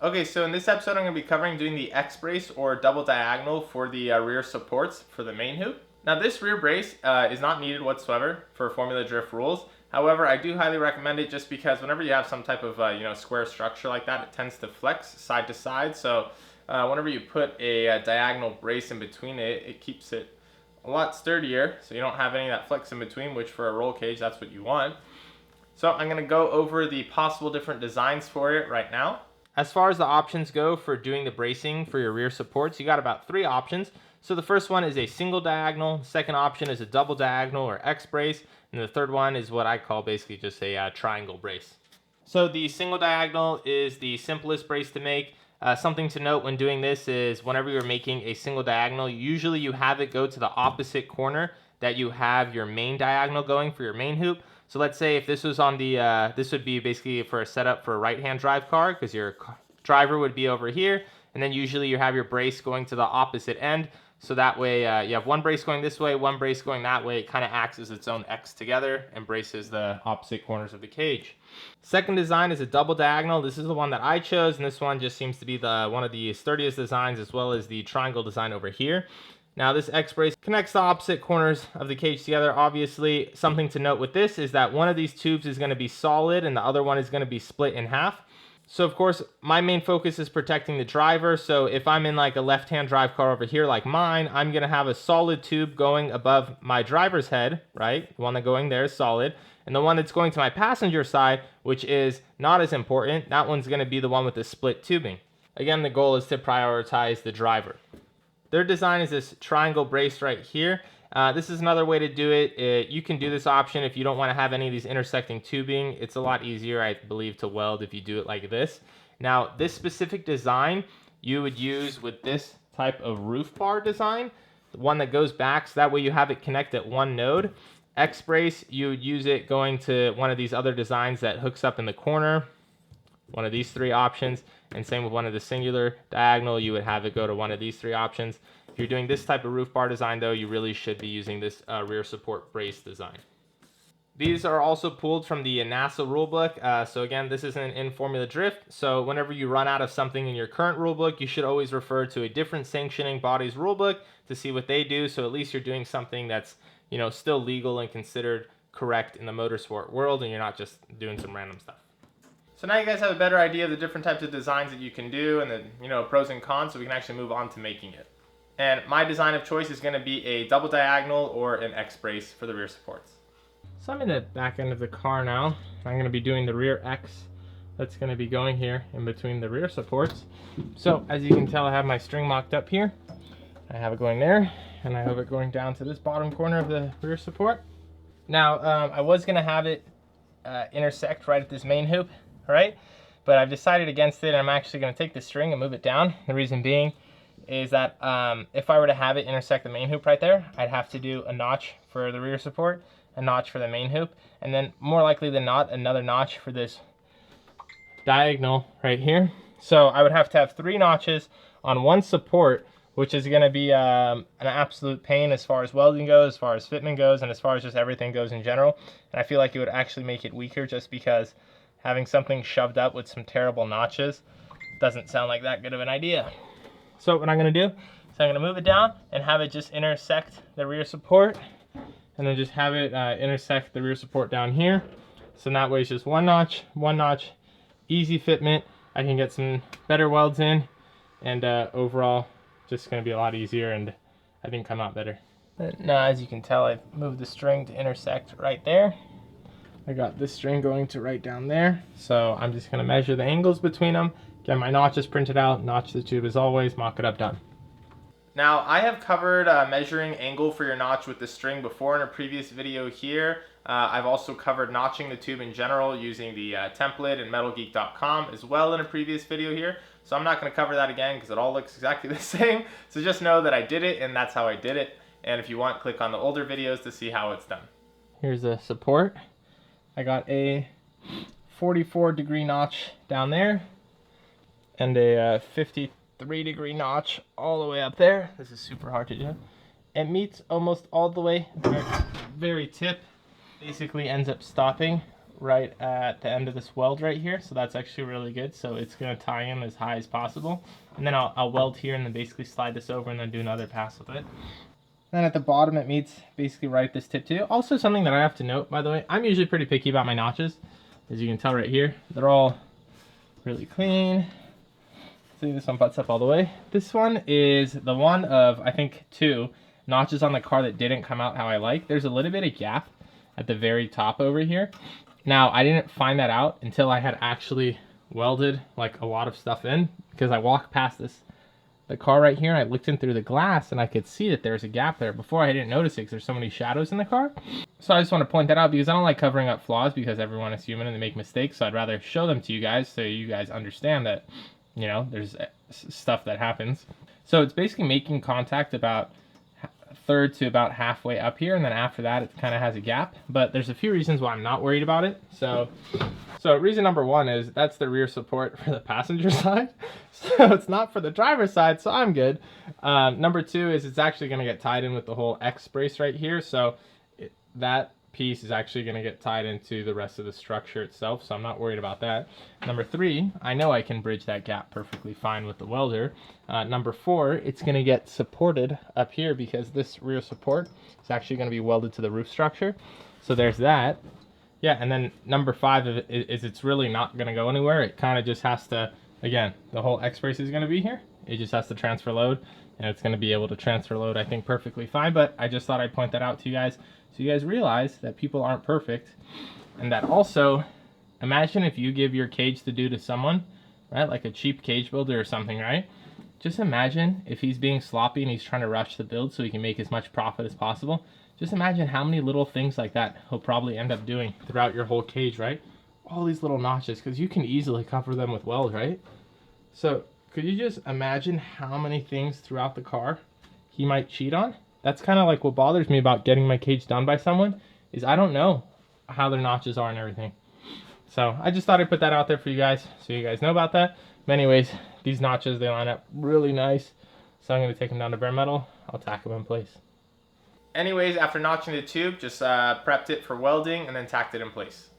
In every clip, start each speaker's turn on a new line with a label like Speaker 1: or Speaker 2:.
Speaker 1: Okay, so in this episode I'm going to be covering doing the X brace or double diagonal for the rear supports for the main hoop. Now this rear brace is not needed whatsoever for formula drift rules. However, I do highly recommend it just because whenever you have some type of square structure like that, it tends to flex side to side. So whenever you put a diagonal brace in between it, it keeps it a lot sturdier, so you don't have any of that flex in between, which for a roll cage, that's what you want. So I'm going to go over the possible different designs for it right now. As far as the options go for doing the bracing for your rear supports, you got about 3 options. So the first one is a single diagonal, the second option is a double diagonal or X brace, and the third one is what I call basically just a triangle brace. So the single diagonal is the simplest brace to make. Something to note when doing this is whenever you're making a single diagonal, usually you have it go to the opposite corner that you have your main diagonal going for your main hoop. So let's say if this was on the, this would be basically for a setup for a right-hand drive car, because your driver would be over here, and then usually you have your brace going to the opposite end. So that way you have one brace going this way, one brace going that way. It kind of acts as its own X together and braces the opposite corners of the cage. Second design is a double diagonal. This is the one that I chose, and this one just seems to be one of the sturdiest designs, as well as the triangle design over here. Now this X brace connects the opposite corners of the cage together. Obviously, something to note with this is that one of these tubes is going to be solid and the other one is going to be split in half. So of course, my main focus is protecting the driver. So if I'm in like a left-hand drive car over here like mine, I'm going to have a solid tube going above my driver's head, right? The one that's going there is solid. And the one that's going to my passenger side, which is not as important, that one's going to be the one with the split tubing. Again, the goal is to prioritize the driver. Their design is this triangle brace right here. This is another way to do it. You can do this option if you don't want to have any of these intersecting tubing. It's a lot easier, I believe, to weld if you do it like this. Now, this specific design you would use with this type of roof bar design, the one that goes back, so that way you have it connect at one node. X brace, you would use it going to one of these other designs that hooks up in the corner, one of these 3 options, and same with one of the singular diagonal, you would have it go to one of these 3 options. If you're doing this type of roof bar design though, you really should be using this rear support brace design. These are also pulled from the NASA rulebook. So again, this isn't in formula drift. So whenever you run out of something in your current rulebook, you should always refer to a different sanctioning body's rulebook to see what they do. So at least you're doing something that's, still legal and considered correct in the motorsport world, and you're not just doing some random stuff. So now you guys have a better idea of the different types of designs that you can do and the pros and cons, so we can actually move on to making it. And my design of choice is going to be a double diagonal or an X brace for the rear supports. So I'm in the back end of the car now. I'm going to be doing the rear X that's going to be going here in between the rear supports. So as you can tell, I have my string mocked up here. I have it going there, and I have it going down to this bottom corner of the rear support. Now I was going to have it intersect right at this main hoop, right? But I've decided against it, and I'm actually going to take the string and move it down. The reason being is that if I were to have it intersect the main hoop right there, I'd have to do a notch for the rear support, a notch for the main hoop, and then more likely than not, another notch for this diagonal right here. So I would have to have 3 notches on one support, which is going to be an absolute pain as far as welding goes, as far as fitment goes, and as far as just everything goes in general. And I feel like it would actually make it weaker just because having something shoved up with some terrible notches doesn't sound like that good of an idea. So what I'm going to do is I'm going to move it down and have it just intersect the rear support, and then just have it intersect the rear support down here. So that way it's just one notch, easy fitment. I can get some better welds in, and overall just going to be a lot easier, and I think come out better. Now as you can tell, I've moved the string to intersect right there. I got this string going to right down there, so I'm just going to measure the angles between them, get my notches printed out, notch the tube as always, mock it up, done. Now I have covered measuring angle for your notch with the string before in a previous video here. I've also covered notching the tube in general using the template and metalgeek.com as well in a previous video here. So I'm not going to cover that again because it all looks exactly the same. So just know that I did it and that's how I did it. And if you want, click on the older videos to see how it's done. Here's the support. I got a 44-degree notch down there and a 53-degree notch all the way up there. This is super hard to do. It meets almost all the way, very tip. Basically ends up stopping right at the end of this weld right here, so that's actually really good. So it's going to tie in as high as possible, and then I'll weld here and then basically slide this over and then do another pass with it. Then at the bottom it meets basically right at this tip too. Also, something that I have to note, by the way, I'm usually pretty picky about my notches. As you can tell right here, they're all really clean. See, this one butts up all the way. This one is the one of, I think, 2 notches on the car that didn't come out how I like. There's a little bit of gap at the very top over here. Now, I didn't find that out until I had actually welded like a lot of stuff in, because I walked past the car right here and I looked in through the glass and I could see that there's a gap there. Before I didn't notice it because there's so many shadows in the car. So I just want to point that out because I don't like covering up flaws, because everyone is human and they make mistakes. So I'd rather show them to you guys so you guys understand that, you know, there's stuff that happens. So it's basically making contact about third to about halfway up here, and then after that it kind of has a gap. But there's a few reasons why I'm not worried about it. So reason number 1 is that's the rear support for the passenger side, so it's not for the driver's side, so I'm good. Number 2 is it's actually going to get tied in with the whole X brace right here, so that piece is actually going to get tied into the rest of the structure itself, so I'm not worried about that. Number 3, I know I can bridge that gap perfectly fine with the welder. Number 4, it's going to get supported up here because this rear support is actually going to be welded to the roof structure, so there's that. Yeah, and then number 5 is it's really not going to go anywhere. It kind of just has to, again, the whole X brace is going to be here. It just has to transfer load, and it's going to be able to transfer load, I think, perfectly fine. But I just thought I'd point that out to you guys so you guys realize that people aren't perfect, and that also, imagine if you give your cage to do to someone, right, like a cheap cage builder or something, right? Just imagine if he's being sloppy and he's trying to rush the build so he can make as much profit as possible. Just imagine how many little things like that he'll probably end up doing throughout your whole cage, right? All these little notches, because you can easily cover them with weld, right? So could you just imagine how many things throughout the car he might cheat on? That's kind of like what bothers me about getting my cage done by someone, is I don't know how their notches are and everything. So I just thought I'd put that out there for you guys so you guys know about that. But anyways, these notches, they line up really nice. So I'm going to take them down to bare metal. I'll tack them in place. Anyways, after notching the tube, just prepped it for welding and then tacked it in place.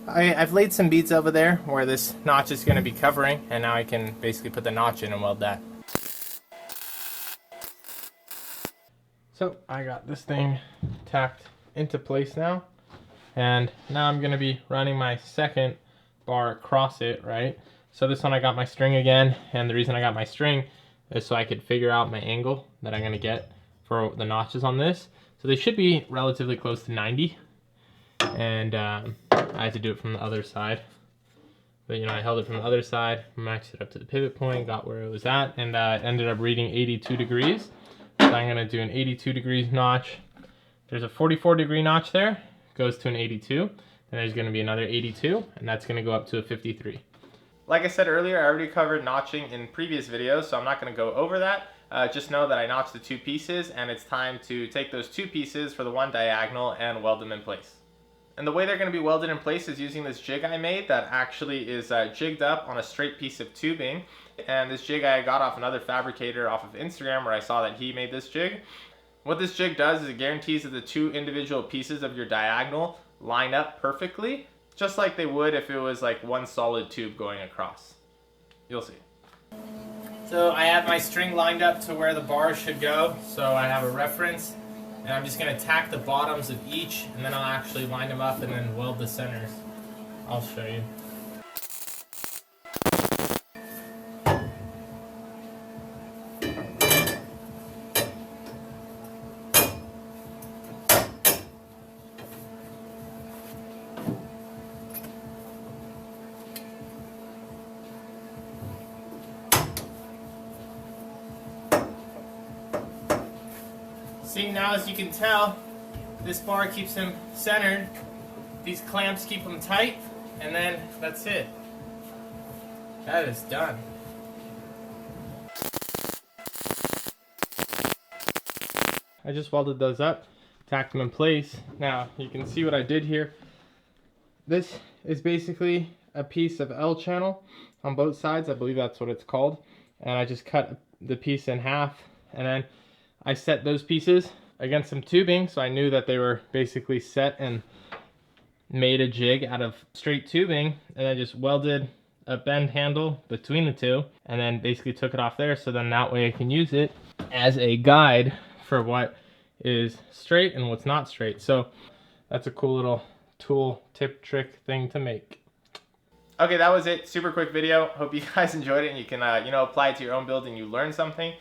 Speaker 1: I've laid some beads over there where this notch is going to be covering, and now I can basically put the notch in and weld that. So I got this thing tacked into place now, and now I'm going to be running my second bar across it, right? So this one I got my string again, and the reason I got my string is so I could figure out my angle that I'm going to get for the notches on this. So they should be relatively close to 90, and I had to do it from the other side. But you know, I held it from the other side, matched it up to the pivot point, got where it was at, and ended up reading 82 degrees. So I'm going to do an 82 degrees notch. There's a 44 degree notch there, goes to an 82, and there's going to be another 82, and that's going to go up to a 53. Like I said earlier, I already covered notching in previous videos, so I'm not going to go over that. Just know that I notched the 2 pieces, and it's time to take those 2 pieces for the one diagonal and weld them in place. And the way they're going to be welded in place is using this jig I made that actually is jigged up on a straight piece of tubing. And this jig I got off another fabricator off of Instagram where I saw that he made this jig. What this jig does is it guarantees that the 2 individual pieces of your diagonal line up perfectly, just like they would if it was like one solid tube going across. You'll see. So I have my string lined up to where the bars should go, so I have a reference, and I'm just going to tack the bottoms of each, and then I'll actually line them up and then weld the centers. I'll show you. See, now as you can tell, this bar keeps him centered, these clamps keep him tight, and then that's it. That is done. I just welded those up, tacked them in place. Now you can see what I did here. This is basically a piece of L channel on both sides, I believe that's what it's called, and I just cut the piece in half, and then I set those pieces against some tubing, so I knew that they were basically set and made a jig out of straight tubing, and I just welded a bend handle between the two and then basically took it off there, so then that way I can use it as a guide for what is straight and what's not straight. So that's a cool little tool tip trick thing to make. Okay, that was it. Super quick video. Hope you guys enjoyed it and you can you know, apply it to your own build and you learn something.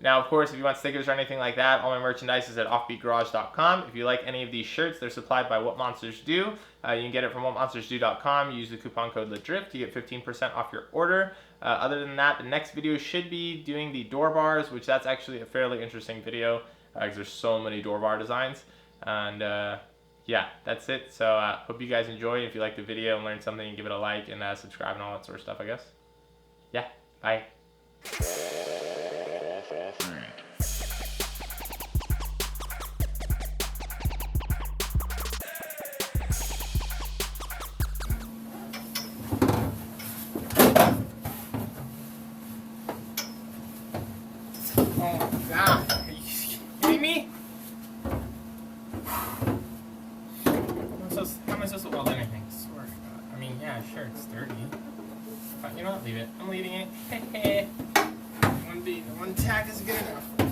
Speaker 1: Now, of course, if you want stickers or anything like that, all my merchandise is at offbeatgarage.com. If you like any of these shirts, they're supplied by What Monsters Do. You can get it from whatmonstersdo.com. Use the coupon code LETDRIFT. You get 15% off your order. Other than that, the next video should be doing the door bars, which that's actually a fairly interesting video because there's so many door bar designs. And yeah, that's it. So hope you guys enjoy. If you like the video and learned something, give it a like and subscribe and all that sort of stuff, I guess. Yeah, bye. Oh my god, are you kidding me? How am I supposed to weld anything? I swear to God. I mean, yeah, sure, it's dirty. But you know what, leave it. I'm leaving it. One tack is good enough.